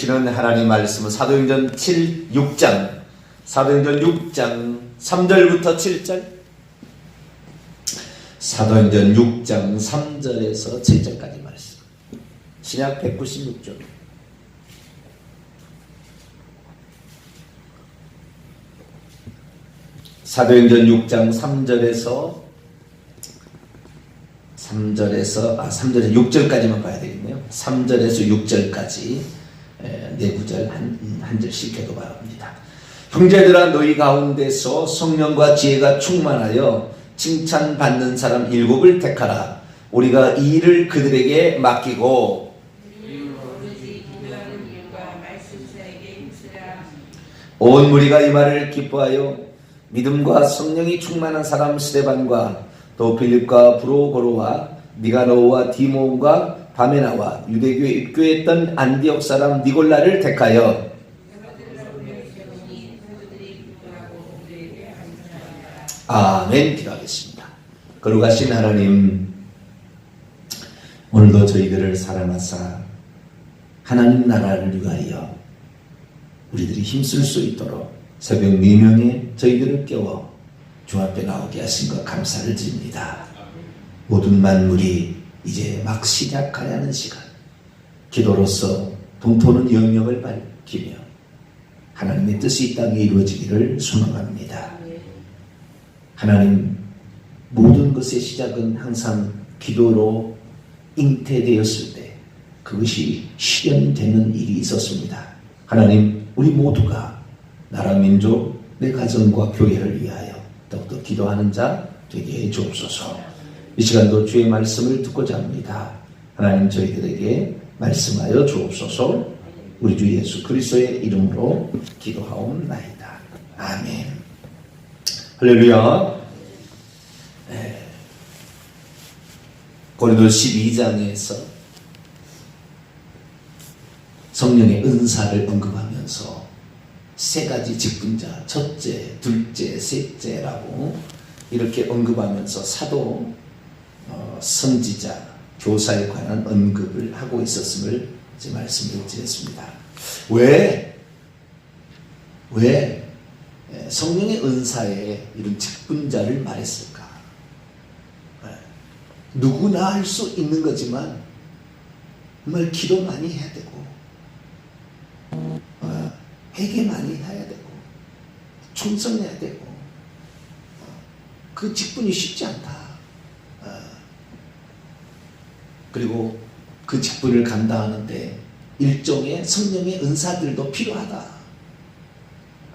주시는 하나님 말씀은 사도행전 6장 3절부터 7절, 사도행전 6장 3절에서 7절까지 말씀. 신약 196쪽. 사도행전 6장 3절에서 6절까지만 봐야 되겠네요. 3절에서 6절까지 네 구절 한 절씩 교도봐야 합니다. 형제들아, 너희 가운데서 성령과 지혜가 충만하여 칭찬받는 사람 7을 택하라. 우리가 이 일을 그들에게 맡기고 온 무리가 이 말을 기뻐하여 믿음과 성령이 충만한 사람 스데반과 또 빌립과 브로고로와 니가노와 디모온과 바메나와 유대교에 입교했던 안디옥 사람 니골라를 택하여 아멘. 기도하겠습니다. 거룩하신 하나님, 오늘도 저희들을 사랑하사 하나님 나라를 위하여 우리들이 힘쓸 수 있도록 새벽 4명에 저희들을 깨워 주 앞에 나오게 하신 것 감사를 드립니다. 모든 만물이 이제 막 시작하려 하는 시간, 기도로서 동토는 영역을 밝히며 하나님의 뜻이 이 땅에 이루어지기를 소망합니다. 하나님, 모든 것의 시작은 항상 기도로 잉태되었을 때 그것이 실현되는 일이 있었습니다. 하나님, 우리 모두가 나라, 민족, 내 가정과 교회를 위하여 더욱더 기도하는 자 되게 해 주옵소서. 이 시간도 주의 말씀을 듣고자 합니다. 하나님, 저희들에게 말씀하여 주옵소서. 우리 주 예수 그리스도의 이름으로 기도하옵나이다. 아멘. 할렐루야. 고린도 12장에서 성령의 은사를 언급하면서 세 가지 직분자, 첫째, 둘째, 셋째라고 이렇게 언급하면서 사도, 선지자, 교사에 관한 언급을 하고 있었음을 이제 말씀을 드렸습니다. 왜 성령의 은사에 이런 직분자를 말했을까? 누구나 할 수 있는 거지만 정말 기도 많이 해야 되고 회개 많이 해야 되고 충성해야 되고 그 직분이 쉽지 않다. 그리고 그 직분을 감당하는데 일종의 성령의 은사들도 필요하다.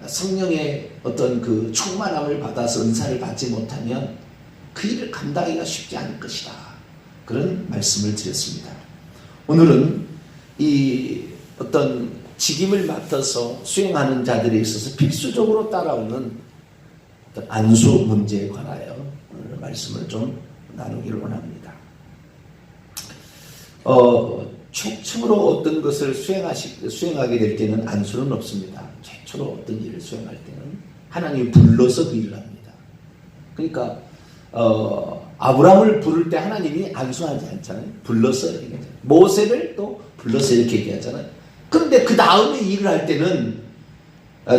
성령의 어떤 그 충만함을 받아서 은사를 받지 못하면 그 일을 감당하기가 쉽지 않을 것이다. 그런 말씀을 드렸습니다. 오늘은 이 어떤 직임을 맡아서 수행하는 자들에 있어서 필수적으로 따라오는 어떤 안수 문제에 관하여 오늘 말씀을 좀 나누기를 원합니다. 최초로 어떤 것을 수행하게 될 때는 안수는 없습니다. 최초로 어떤 일을 수행할 때는 하나님이 불러서 그 일을 합니다. 그러니까 아브라함을 부를 때 하나님이 안수하지 않잖아요. 불러서 얘기하잖아요. 모세를 또 불러서 이렇게 얘기하잖아요. 그런데 그 다음에 일을 할 때는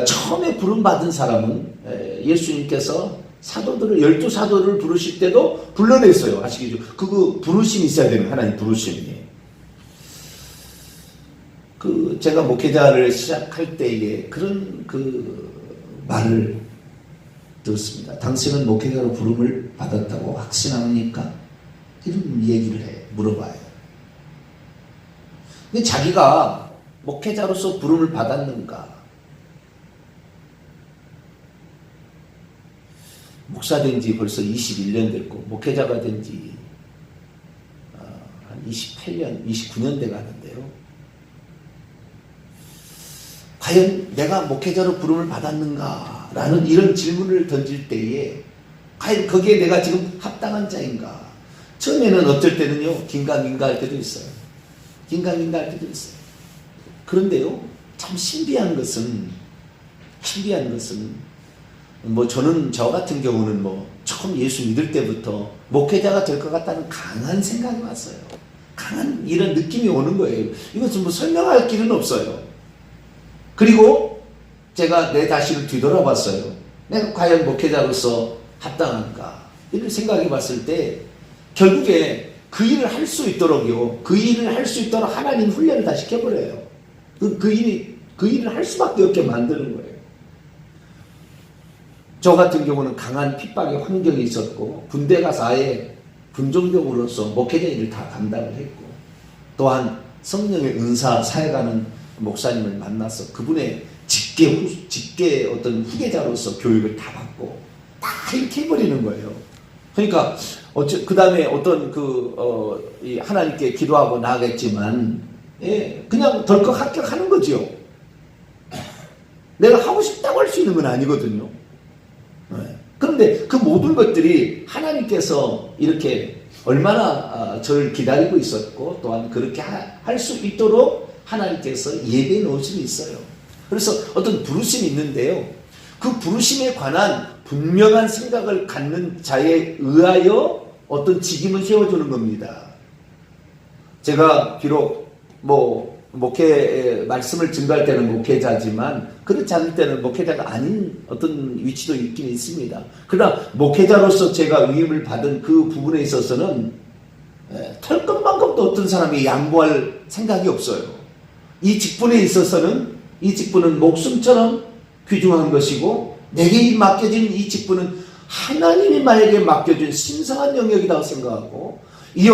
처음에 부름받은 사람은 예수님께서 사도들을 12사도를 부르실 때도 불러냈어요. 아시겠죠? 그거 부르심이 있어야 되는 하나님 부르심이. 제가 목회자를 시작할 때에 그런 말을 들었습니다. 당신은 목회자로 부름을 받았다고 확신합니까? 이런 얘기를 물어봐요. 근데 자기가 목회자로서 부름을 받았는가? 목사 된 지 벌써 21년 됐고 목회자가 된 지 한 28년, 29년 돼 가는데요. 과연 내가 목회자로 부름을 받았는가? 라는 이런 질문을 던질 때에 과연 거기에 내가 지금 합당한 자인가? 처음에는 어쩔 때는요, 긴가민가 할 때도 있어요. 긴가민가 할 때도 있어요. 그런데요, 참 신비한 것은 저는 저 같은 경우는 처음 예수 믿을 때부터 목회자가 될 것 같다는 강한 생각이 왔어요. 강한 이런 느낌이 오는 거예요. 이것은 설명할 길은 없어요. 그리고 제가 내 자신을 뒤돌아봤어요. 내가 과연 목회자로서 합당한가? 이를 생각해 봤을 때 결국에 그 일을 할 수 있도록요. 그 일을 할 수 있도록 하나님 훈련을 다 시켜버려요. 그 일을 할 수밖에 없게 만드는 거예요. 저 같은 경우는 강한 핍박의 환경이 있었고 군대 가서 아예 군종병으로서 목회자 일을 다 감당을 했고 또한 성령의 은사 사역하는 목사님을 만나서 그분의 직계 어떤 후계자로서 교육을 다 받고 다 이렇게 해버리는 거예요. 그러니까 그 다음에 어떤 이 하나님께 기도하고 나아갔지만 그냥 덜컥 합격하는 거죠. 내가 하고 싶다고 할 수 있는 건 아니거든요. 그런데 그 모든 것들이 하나님께서 이렇게 얼마나 저를 기다리고 있었고 또한 그렇게 할 수 있도록 하나님께서 예배해 놓을 수 있어요. 그래서 어떤 부르심이 있는데요. 그 부르심에 관한 분명한 생각을 갖는 자에 의하여 어떤 직임을 세워주는 겁니다. 제가 비록 목회 말씀을 증거할 때는 목회자지만 그렇지 않을 때는 목회자가 아닌 어떤 위치도 있긴 있습니다. 그러나 목회자로서 제가 위임을 받은 그 부분에 있어서는 털끝만큼도 어떤 사람이 양보할 생각이 없어요. 이 직분에 있어서는 이 직분은 목숨처럼 귀중한 것이고 내게 맡겨진 이 직분은 하나님이 나에게 맡겨준 신성한 영역이라고 생각하고 이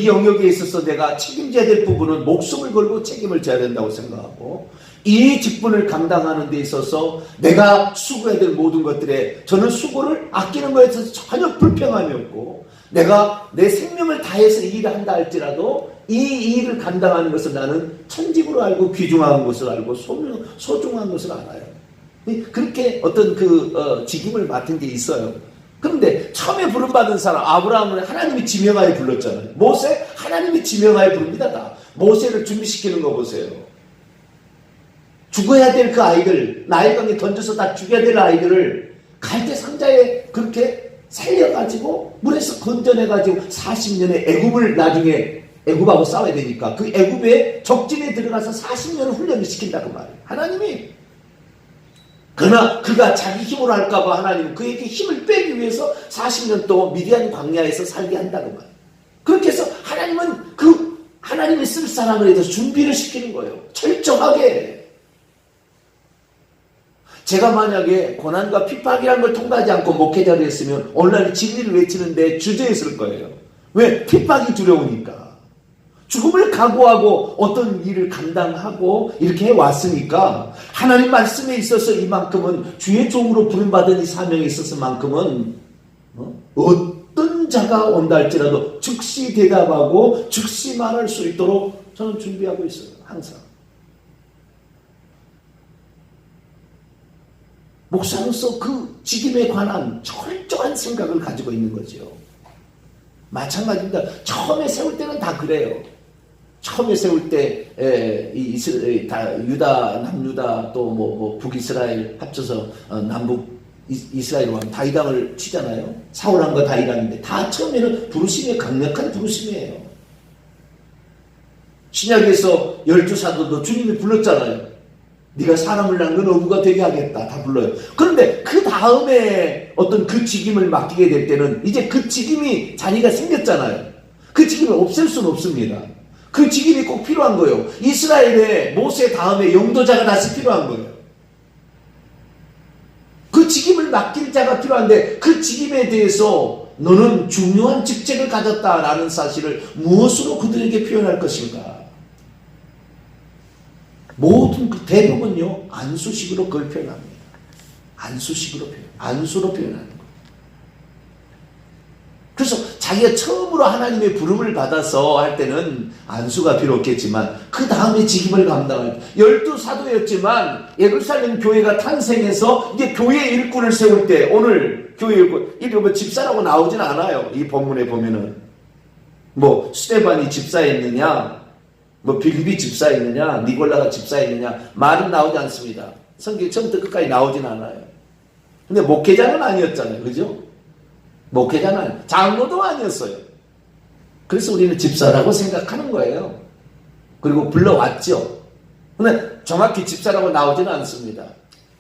영역에 있어서 내가 책임져야 될 부분은 목숨을 걸고 책임을 져야 된다고 생각하고 이 직분을 감당하는 데 있어서 내가 수고해야 될 모든 것들에 저는 수고를 아끼는 것에 있어서 전혀 불평함이 없고 내가 내 생명을 다해서 이 일을 한다 할지라도 이 일을 감당하는 것을 나는 천직으로 알고 귀중한 것을 알고 소중한 것을 알아요. 그렇게 어떤 직임을 맡은 게 있어요. 그런데 처음에 부름받은 사람 아브라함은 하나님이 지명하여 불렀잖아요. 모세 하나님이 지명하여 부릅니다. 다 모세를 준비시키는 거 보세요. 죽어야 될 그 아이들 나일강에 던져서 다 죽여야 될 아이들을 갈대 상자에 그렇게 살려가지고 물에서 건져내가지고 40년의 애굽을 나중에 애굽하고 싸워야 되니까 그 애굽의 적진에 들어가서 40년을 훈련을 시킨다 그 말이에요. 하나님이. 그러나 그가 자기 힘으로 할까봐 하나님은 그에게 힘을 빼기 위해서 40년 동안 미디안 광야에서 살게 한다고 말이에요. 그렇게 해서 하나님은 하나님이 쓸 사람에 대해서 준비를 시키는 거예요. 철저하게. 제가 만약에 고난과 핍박이라는 걸 통과하지 않고 목회자를 했으면 오늘날 진리를 외치는데 주저했을 거예요. 왜? 핍박이 두려우니까. 죽음을 각오하고 어떤 일을 감당하고 이렇게 해왔으니까 하나님 말씀에 있어서 이만큼은 주의 종으로 부름받은 이 사명에 있어서만큼은 어떤 자가 온다 할지라도 즉시 대답하고 즉시 말할 수 있도록 저는 준비하고 있어요. 항상. 목사로서 그 직임에 관한 철저한 생각을 가지고 있는 거죠. 마찬가지입니다. 처음에 세울 때는 다 그래요. 처음에 세울 때 남유다 또 북이스라엘 합쳐서 남북 이스라엘 왕 다윗왕을 치잖아요. 사울왕과 다윗왕인데 다 처음에는 부르심이 강력한 부르심이에요. 신약에서 12사도도 주님이 불렀잖아요. 네가 사람을 낳는 어부가 되게 하겠다. 다 불러요. 그런데 그 다음에 어떤 그 직임을 맡기게 될 때는 이제 그 직임이 자기가 생겼잖아요. 그 직임을 없앨 수는 없습니다. 그 직임이 꼭 필요한 거예요. 이스라엘에 모세 다음에 영도자가 다시 필요한 거예요. 그 직임을 맡길 자가 필요한데 그 직임에 대해서 너는 중요한 직책을 가졌다라는 사실을 무엇으로 그들에게 표현할 것인가? 모든 대부분요 안수식으로 그걸 표현합니다. 안수로 표현하는 거예요. 그래서 자기가 처음으로 하나님의 부름을 받아서 할 때는 안수가 필요 없겠지만 그 다음에 직임을 감당할 때 12사도였지만 예루살렘 교회가 탄생해서 이제 교회 일꾼을 세울 때 오늘 교회 일꾼 이게 집사라고 나오진 않아요. 이 본문에 보면은 스데반이 집사였느냐 빌립이 집사였느냐 니골라가 집사였느냐 말은 나오지 않습니다. 성경 처음부터 끝까지 나오진 않아요. 근데 목회자는 아니었잖아요. 그죠? 목회자는 장로도 아니었어요. 그래서 우리는 집사라고 생각하는 거예요. 그리고 불러왔죠. 근데 정확히 집사라고 나오지는 않습니다.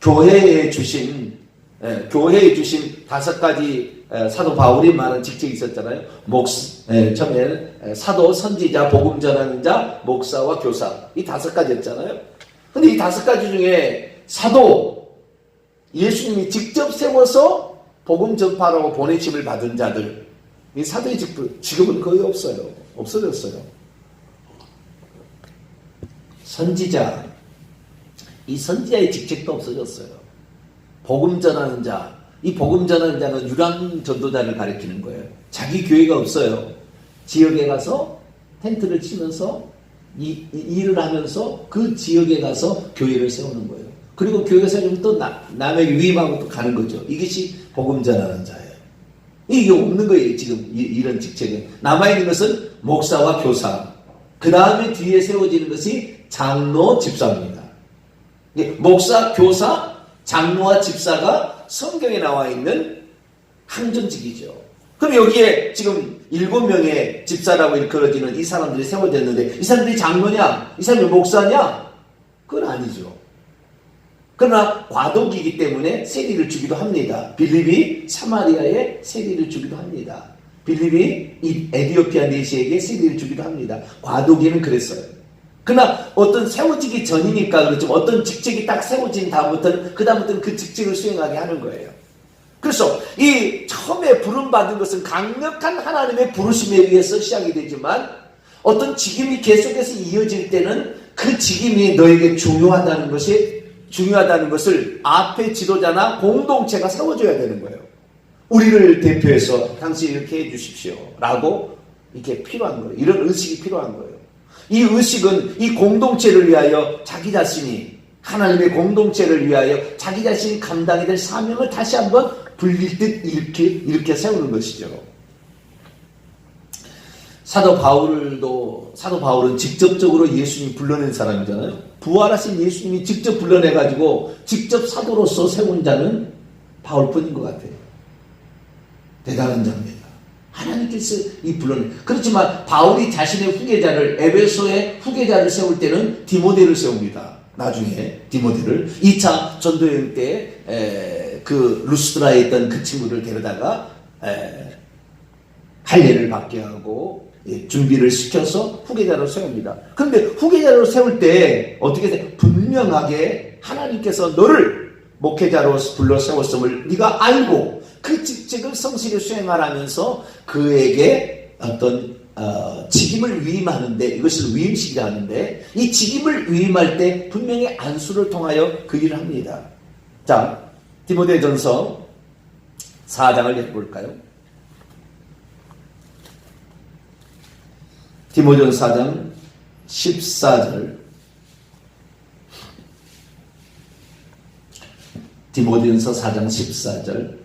교회에 주신 5가지 사도 바울이 말한 직책이 있었잖아요. 처음에는 사도, 선지자, 복음 전하는 자, 목사와 교사. 이 5가지였잖아요. 근데 이 5가지 중에 사도, 예수님이 직접 세워서 복음 전파라고 보내심을 받은 자들, 이 사도의 직업은 거의 없어요. 없어졌어요. 선지자, 이 선지자의 직책도 없어졌어요. 복음 전하는 자, 이 복음 전하는 자는 유랑 전도자를 가리키는 거예요. 자기 교회가 없어요. 지역에 가서 텐트를 치면서 일을 하면서 그 지역에 가서 교회를 세우는 거예요. 그리고 교회가 세우면 또 남에게 위임하고 또 가는 거죠. 이것이 복음 전하는 자예요. 이게 없는 거예요. 지금 이런 직책은. 남아있는 것은 목사와 교사. 그 다음에 뒤에 세워지는 것이 장로, 집사입니다. 목사, 교사, 장로와 집사가 성경에 나와 있는 항전직이죠. 그럼 여기에 지금 7명의 집사라고 일컬어지는 이 사람들이 세워졌는데 이 사람들이 장로냐? 이 사람들이 목사냐? 그건 아니죠. 그러나 과도기이기 때문에 세리를 주기도 합니다. 빌립이 사마리아에 세리를 주기도 합니다. 빌립이 이 에디오피아 내시에게 세리를 주기도 합니다. 과도기는 그랬어요. 그러나 어떤 세워지기 전이니까 그렇지만 어떤 직책이 딱 세워진 다음부터는 그 직책을 수행하게 하는 거예요. 그래서 이 처음에 부름받은 것은 강력한 하나님의 부르심에 의해서 시작이 되지만 어떤 직임이 계속해서 이어질 때는 그 직임이 너에게 중요하다는 것을 앞에 지도자나 공동체가 세워줘야 되는 거예요. 우리를 대표해서 당신 이렇게 해주십시오 라고 이렇게 필요한 거예요. 이런 의식이 필요한 거예요. 이 의식은 이 공동체를 위하여 자기 자신이 하나님의 공동체를 위하여 자기 자신이 감당해야 될 사명을 다시 한번 불릴 듯 이렇게 세우는 것이죠. 사도 바울은 직접적으로 예수님이 불러낸 사람이잖아요. 부활하신 예수님이 직접 불러내가지고 직접 사도로서 세운 자는 바울뿐인 것 같아요. 대단한 자입니다. 하나님께서 이 불러내. 그렇지만 바울이 자신의 후계자를 에베소의 후계자를 세울 때는 디모데를 세웁니다. 나중에 디모데를 2차 전도여행 때 그 루스드라에 있던 그 친구를 데려다가 할례를 받게 하고 준비를 시켜서 후계자로 세웁니다. 그런데 후계자로 세울 때 어떻게 돼? 분명하게 하나님께서 너를 목회자로 불러 세웠음을 네가 알고 그 직책을 성실히 수행하라면서 그에게 어떤 직임을 위임하는데 이것을 위임식이라 하는데 이 직임을 위임할 때 분명히 안수를 통하여 그 일을 합니다. 자, 디모데전서 4장을 읽어볼까요? 디모데전서 4장 14절. 디모데전서 4장 14절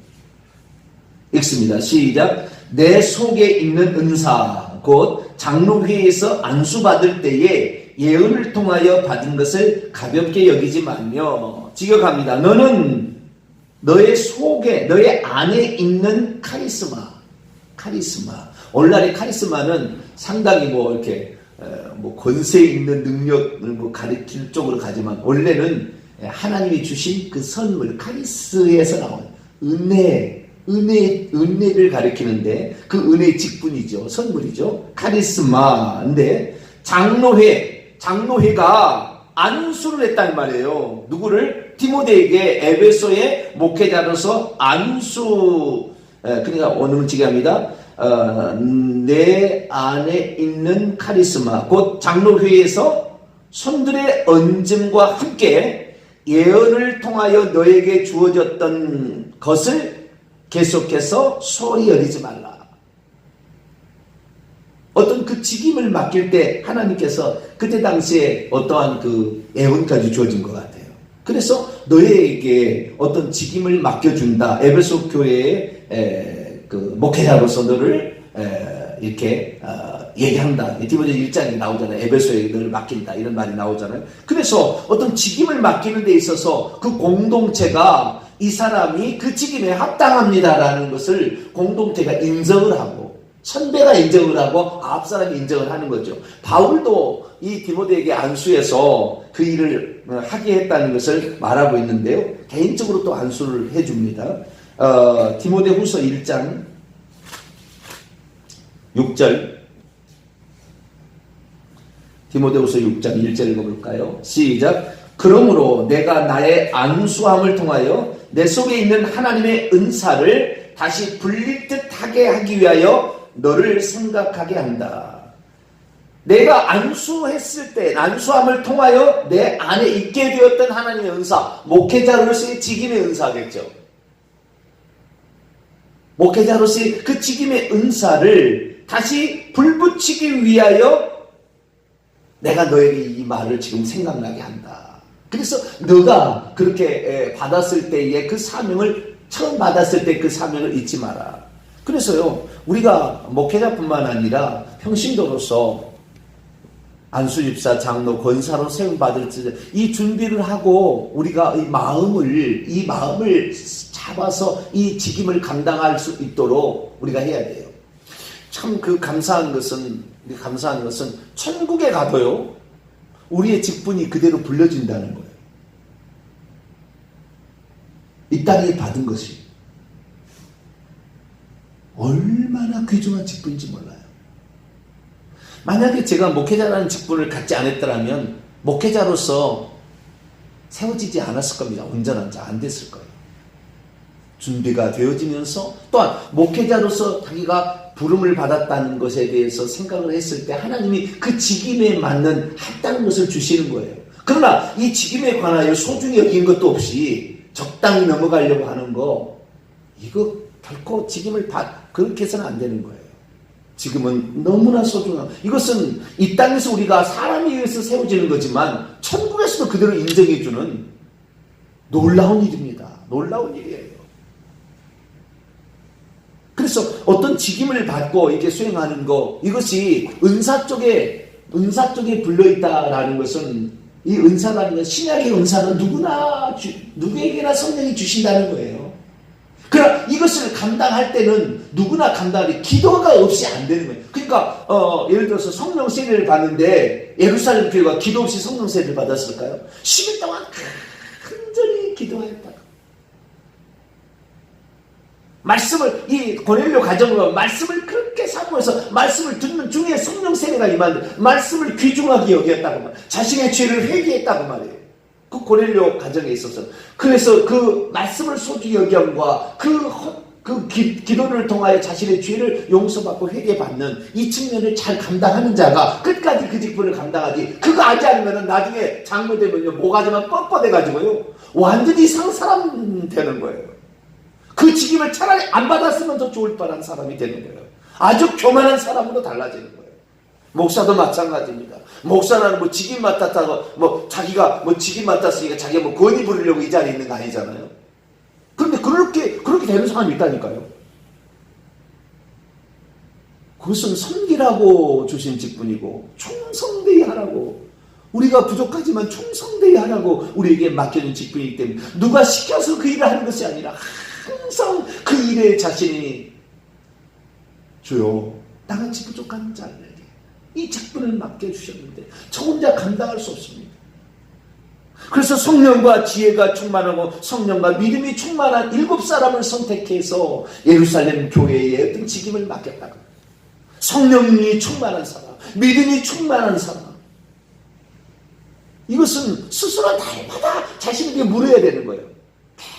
읽습니다. 시작. 내 속에 있는 은사 곧 장로회에서 안수받을 때에 예언을 통하여 받은 것을 가볍게 여기지 말며 직역합니다. 너는 너의 속에 너의 안에 있는 카리스마 오늘날의 카리스마는 상당히 이렇게 권세 있는 능력을 가리킬 쪽으로 가지만 원래는 하나님이 주신 그 선물 카리스에서 나온 은혜를 가리키는데 그 은혜의 직분이죠. 선물이죠. 카리스마인데 장로회가 안수를 했단 말이에요. 누구를? 디모데에게 에베소의 목회자로서 그러니까 오늘은 지게합니다. 내 안에 있는 카리스마 곧 장로회에서 손들의 얹음과 함께 예언을 통하여 너에게 주어졌던 것을 계속해서 소리 여리지 말라. 어떤 그 직임을 맡길 때 하나님께서 그때 당시에 어떠한 그 애원까지 주어진 것 같아요. 그래서 너에게 어떤 직임을 맡겨준다. 에베소 교회의 그 목회자로서 너를 이렇게 얘기한다. 디모데 1장에 나오잖아요. 에베소에 너를 맡긴다. 이런 말이 나오잖아요. 그래서 어떤 직임을 맡기는 데 있어서 그 공동체가 이 사람이 그 직임에 합당합니다라는 것을 공동체가 인정을 하고 천배가 인정을 하고 아홉 사람이 인정을 하는 거죠. 바울도 이 디모데에게 안수해서 그 일을 하게 했다는 것을 말하고 있는데요. 개인적으로 또 안수를 해줍니다. 디모데후서 1장 6절, 디모데후서 6장 1절 읽어볼까요? 시작. 그러므로 내가 나의 안수함을 통하여 내 속에 있는 하나님의 은사를 다시 불릴 듯하게 하기 위하여 너를 생각하게 한다. 내가 안수했을 때, 안수함을 통하여 내 안에 있게 되었던 하나님의 은사, 목회자로서의 직임의 은사겠죠. 목회자로서의 그 직임의 은사를 다시 불붙이기 위하여 내가 너에게 이 말을 지금 생각나게 한다. 그래서 너가 그렇게 받았을 때의 그 사명을, 처음 받았을 때 그 사명을 잊지 마라. 그래서요, 우리가 목회자뿐만 아니라 평신도로서 안수집사, 장로, 권사로 세움받을 때 이 준비를 하고 우리가 이 마음을 잡아서 이 직임을 감당할 수 있도록 우리가 해야 돼요. 참 감사한 것은 천국에 가도요, 우리의 직분이 그대로 불려진다는 거예요. 이 땅에 받은 것이 얼마나 귀중한 직분인지 몰라요. 만약에 제가 목회자라는 직분을 갖지 않았더라면 목회자로서 세워지지 않았을 겁니다. 온전한 자 안 됐을 거예요. 준비가 되어지면서 또한 목회자로서 자기가 부름을 받았다는 것에 대해서 생각을 했을 때 하나님이 그 직임에 맞는 합당한 것을 주시는 거예요. 그러나 이 직임에 관하여 소중히 여긴 것도 없이 적당히 넘어가려고 하는 거, 이거 결코 직임을 그렇게 해서는 안 되는 거예요. 지금은 너무나 소중한, 이것은 이 땅에서 우리가 사람에 의해서 세워지는 거지만 천국에서도 그대로 인정해주는 놀라운 일입니다. 놀라운 일이에요. 그래서 어떤 직임을 받고 이렇게 수행하는 거, 이것이 은사 쪽에 불려있다라는 것은, 이 은사라는 건, 신약의 은사는 누구에게나 성령이 주신다는 거예요. 그러나 이것을 감당할 때는 누구나 감당하기, 기도가 없이 안 되는 거예요. 그러니까 예를 들어서 성령 세례를 받는데 예루살렘 교회가 기도 없이 성령 세례를 받았을까요? 10일 동안 간절히 기도했다. 말씀을, 이 고넬료 가정으로 말씀을 그렇게 사모해서 말씀을 듣는 중에 성령 세례가 임하는데 말씀을 귀중하게 여겼다고 말이에요. 자신의 죄를 회개했다고 말이에요. 그 고넬료 가정에 있어서. 그래서 그 말씀을 소중히 여김과 기도를 통하여 자신의 죄를 용서받고 회개받는 이 측면을 잘 감당하는 자가 끝까지 그 직분을 감당하지, 그거 하지 않으면 나중에 장로 되면요, 모가지만 뻣뻣해가지고요, 완전히 이상 사람 되는 거예요. 그 직임을 차라리 안 받았으면 더 좋을 뻔한 사람이 되는 거예요. 아주 교만한 사람으로 달라지는 거예요. 목사도 마찬가지입니다. 목사는 직임 맡았다고 자기가 직임 맡았으니까 자기가 권위 부리려고 이 자리에 있는 거 아니잖아요. 그런데 그렇게 되는 사람이 있다니까요. 그것은 섬기라고 주신 직분이고 충성되이 하라고, 우리가 부족하지만 충성되이 하라고 우리에게 맡겨진 직분이기 때문에 누가 시켜서 그 일을 하는 것이 아니라 항상 그 일에 자신이, 주여 나같이 부족한 자에게 이 직분을 맡겨주셨는데 저 혼자 감당할 수 없습니다. 그래서 성령과 지혜가 충만하고 성령과 믿음이 충만한 7사람을 선택해서 예루살렘 교회에 어떤 직임을 맡겼다고. 성령이 충만한 사람, 믿음이 충만한 사람, 이것은 스스로 날마다 자신에게 물어야 되는 거예요.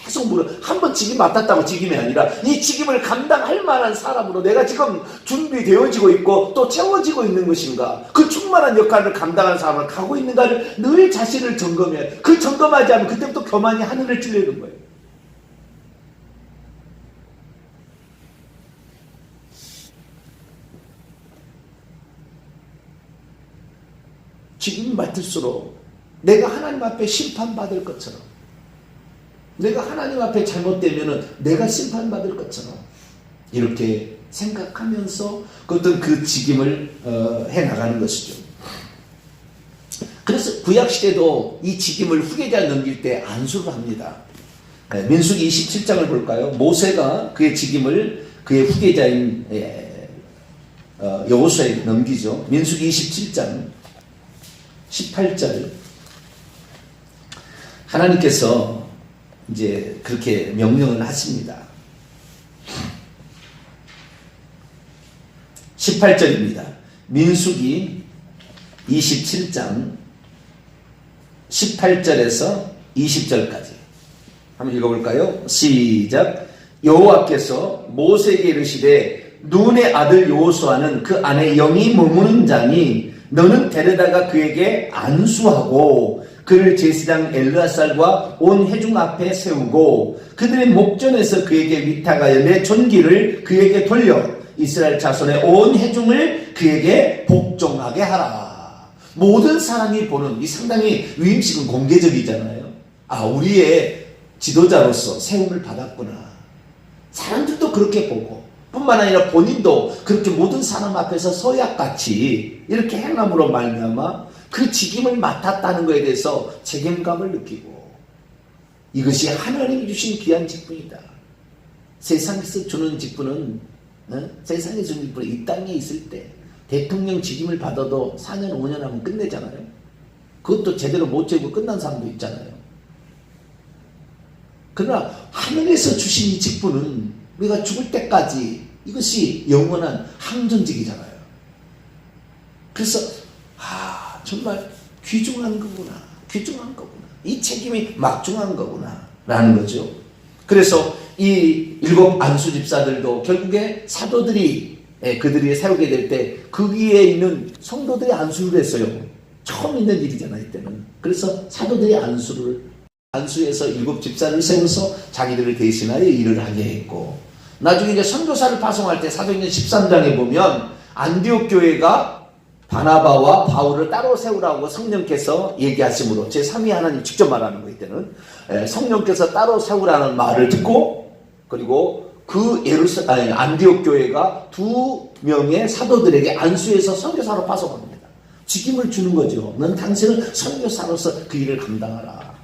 계속 물어. 한번 직임 맡았다고 직임이 아니라 이 직임을 감당할 만한 사람으로 내가 지금 준비되어지고 있고 또 채워지고 있는 것인가, 그 충만한 역할을 감당하는 사람을 가고 있는가를 늘 자신을 점검해. 그 점검하지 않으면 그때부터 교만이 하늘을 찔리는 거예요. 직임 맡을수록 내가 하나님 앞에 심판받을 것처럼, 내가 하나님 앞에 잘못되면 내가 심판받을 것처럼 이렇게 생각하면서 어떤 그 직임을 해나가는 것이죠. 그래서 구약시대도 이 직임을 후계자에 넘길 때 안수를 합니다. 민수기 27장을 볼까요? 모세가 그의 직임을 그의 후계자인 여호수아에게 넘기죠. 민수기 27장 18절. 하나님께서 이제 그렇게 명령을 하십니다. 18절입니다. 민수기 27장 18절에서 20절까지 한번 읽어볼까요? 시작. 여호와께서 모세에게 이르시되 눈의 아들 여호수아는 그 안에 영이 머무는 자니 너는 데려다가 그에게 안수하고 그를 제사장 엘르아살과 온 회중 앞에 세우고 그들의 목전에서 그에게 위탁하여 내 존귀를 그에게 돌려 이스라엘 자손의 온 회중을 그에게 복종하게 하라. 모든 사람이 보는 이 상당히 위임식은 공개적이잖아요. 아, 우리의 지도자로서 세움을 받았구나. 사람들도 그렇게 보고 뿐만 아니라 본인도 그렇게 모든 사람 앞에서 서약같이 이렇게 행함으로 말미암아 그 직임을 맡았다는 것에 대해서 책임감을 느끼고 이것이 하나님이 주신 귀한 직분이다. 세상에서 주는 직분은 세상에 주는 직분은 이 땅에 있을 때 대통령 직임을 받아도 4년 5년 하면 끝내잖아요. 그것도 제대로 못 재고 끝난 사람도 있잖아요. 그러나 하늘에서 주신 이 직분은 우리가 죽을 때까지 이것이 영원한 항전직이잖아요. 그래서 정말 귀중한 거구나. 귀중한 거구나. 이 책임이 막중한 거구나 라는 거죠. 그래서 이 7 안수 집사들도 결국에 사도들이 그들이 세우게 될 때 그 위에 있는 성도들이 안수를 했어요. 처음 있는 일이잖아요. 이때는. 그래서 사도들이 안수해서 7 집사를 세워서 자기들을 대신하여 일을 하게 했고 나중에 이제 선교사를 파송할 때 사도행전 13장에 보면 안디옥 교회가 바나바와 바울을 따로 세우라고 성령께서 얘기하심으로 제3위 하나님 직접 말하는 거 이때는 성령께서 따로 세우라는 말을 듣고 그리고 그 안디옥 교회가 2명의 사도들에게 안수해서 선교사로 파송합니다. 직임을 주는 거죠. 넌 당신은 선교사로서 그 일을 감당하라.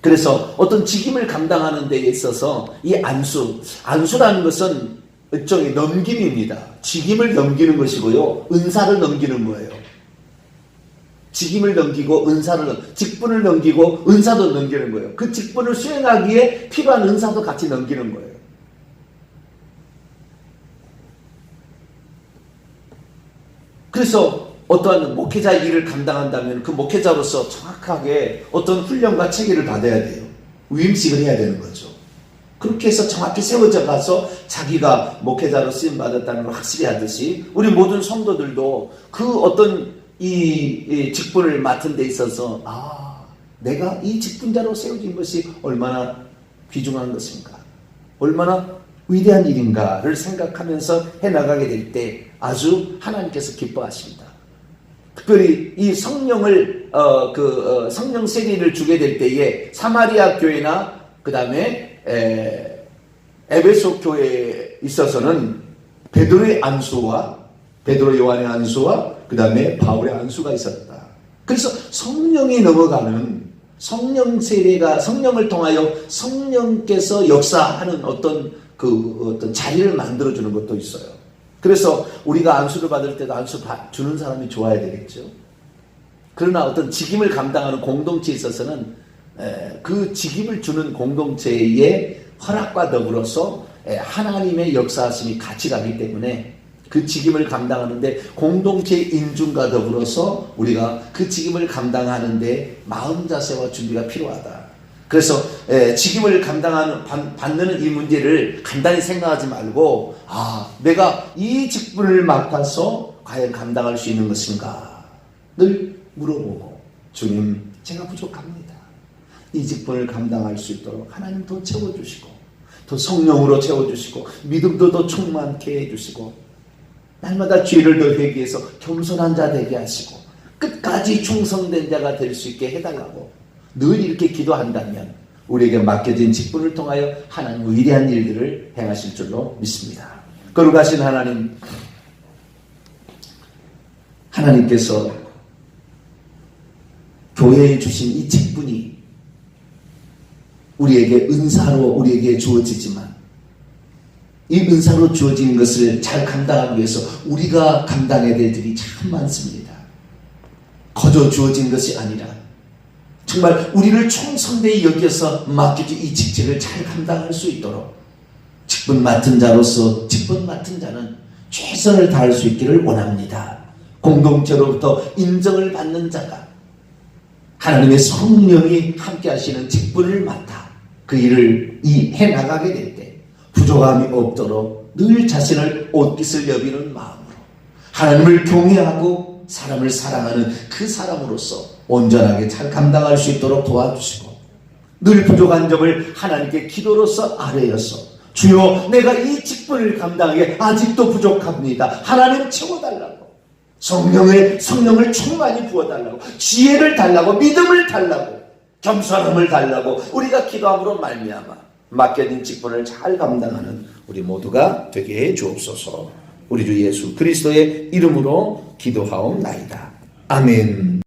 그래서 어떤 직임을 감당하는 데 있어서 이 안수라는 것은 일종의 넘김입니다. 직임을 넘기는 것이고요. 은사를 넘기는 거예요. 직임을 넘기고 직분을 넘기고 은사도 넘기는 거예요. 그 직분을 수행하기에 필요한 은사도 같이 넘기는 거예요. 그래서 어떠한 목회자 일을 감당한다면 그 목회자로서 정확하게 어떤 훈련과 체계를 받아야 돼요. 위임식을 해야 되는 거죠. 그렇게 해서 정확히 세워져 가서 자기가 목회자로 쓰임받았다는 걸 확실히 하듯이 우리 모든 성도들도 그 어떤 이 직분을 맡은 데 있어서 내가 이 직분자로 세워진 것이 얼마나 귀중한 것인가 얼마나 위대한 일인가를 생각하면서 해나가게 될 때 아주 하나님께서 기뻐하십니다. 특별히 이 성령을 성령 세례를 주게 될 때에 사마리아 교회나 그 다음에 에베소 교회에 있어서는 베드로의 안수와 베드로 요한의 안수와 그 다음에 바울의 안수가 있었다. 그래서 성령이 넘어가는 성령 세례가 성령을 통하여 성령께서 역사하는 어떤 자리를 만들어주는 것도 있어요. 그래서 우리가 안수를 받을 때도 안수 주는 사람이 좋아야 되겠죠. 그러나 어떤 직임을 감당하는 공동체에 있어서는 그 직임을 주는 공동체의 허락과 더불어서 하나님의 역사하심이 같이 가기 때문에 그 직임을 감당하는데 공동체의 인준과 더불어서 우리가 그 직임을 감당하는데 마음 자세와 준비가 필요하다. 그래서 직임을 받는 이 문제를 간단히 생각하지 말고 내가 이 직분을 맡아서 과연 감당할 수 있는 것인가 늘 물어보고 주님 제가 부족합니다. 이 직분을 감당할 수 있도록 하나님 더 채워주시고 더 성령으로 채워주시고 믿음도 더 충만케 해주시고 날마다 죄를 더 회개해서 겸손한 자 되게 하시고 끝까지 충성된 자가 될 수 있게 해달라고 늘 이렇게 기도한다면 우리에게 맡겨진 직분을 통하여 하나님 위대한 일들을 행하실 줄로 믿습니다. 거룩하신 하나님께서 교회에 주신 이 직분이 우리에게 은사로 우리에게 주어지지만 이 은사로 주어진 것을 잘 감당하기 위해서 우리가 감당해야 될 일이 참 많습니다. 거저 주어진 것이 아니라 정말 우리를 총성대히 여겨서 맡겨진 이 직책을 잘 감당할 수 있도록 직분 맡은 자로서 직분 맡은 자는 최선을 다할 수 있기를 원합니다. 공동체로부터 인정을 받는 자가 하나님의 성령이 함께 하시는 직분을 맡아 그 일을 해나가게 될 때 부족함이 없도록 늘 자신을 옷깃을 여비는 마음으로 하나님을 경외하고 사람을 사랑하는 그 사람으로서 온전하게 잘 감당할 수 있도록 도와주시고 늘 부족한 점을 하나님께 기도로서 아뢰어서 주여 내가 이 직분을 감당하기에 아직도 부족합니다. 하나님 채워달라고 성령을 충만히 부어달라고 지혜를 달라고 믿음을 달라고 겸손함을 달라고 우리가 기도함으로 말미암아 맡겨진 직분을 잘 감당하는 우리 모두가 되게 해 주옵소서. 우리 주 예수 그리스도의 이름으로 기도하옵나이다. 아멘.